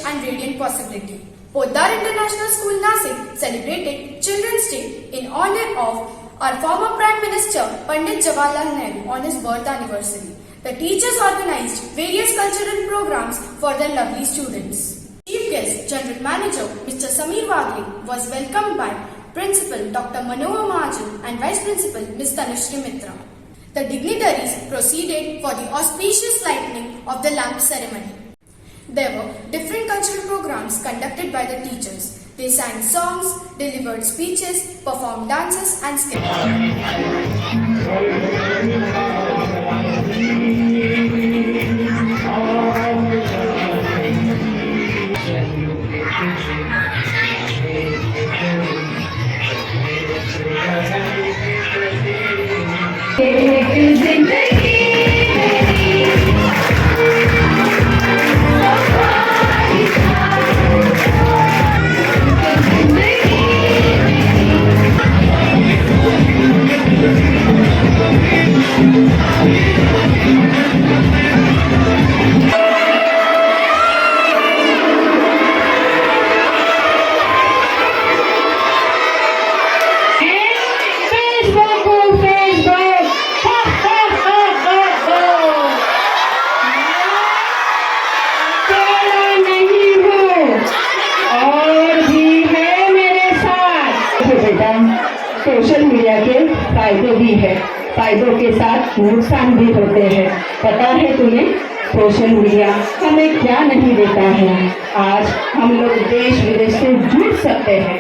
and radiant possibility. Podar International School Nashik celebrated Children's Day in honor of our former Prime Minister Pandit Jawaharlal Nehru on his birth anniversary. The teachers organized various cultural programs for their lovely students. Chief guest, General Manager Mr. Samir Wagle was welcomed by Principal Dr. Manohar Mahajan and Vice Principal Ms. Tanusree Mitra. The dignitaries proceeded for the auspicious lighting of the lamp ceremony. There were different cultural programs conducted by the teachers. They sang songs, delivered speeches, performed dances and skits. Social media के फायदे भी है, फायदों के साथ नुकसान भी होते हैं। पता है तुम्हें सोशल मीडिया हमें क्या नहीं देता है। आज हम लोग देश विदेश से जुड़ सकते हैं।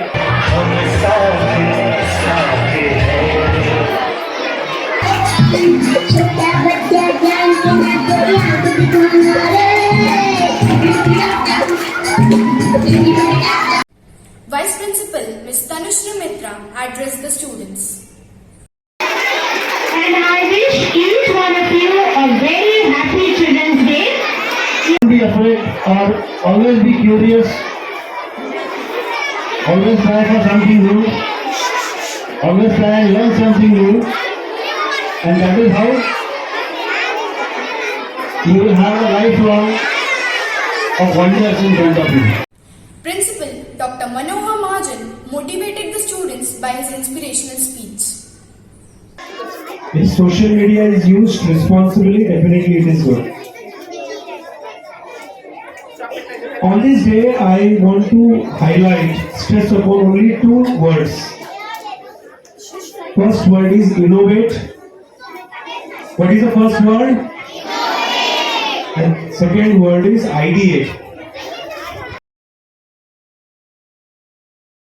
Vice Principal Ms. Tanusree Mitra addressed the students. And I wish each one of you a very happy Children's Day. Don't be afraid or always be curious. Always try for something new. Always try and learn something new. And that is how you will have a lifelong of wonders in front of you. Principal Dr. Manohar Mahajan motivated the students by his inspirational speech. If social media is used responsibly, definitely it is good. On this day, I want to stress upon only two words. First word is innovate. What is the first word? Innovate. And second word is ideate.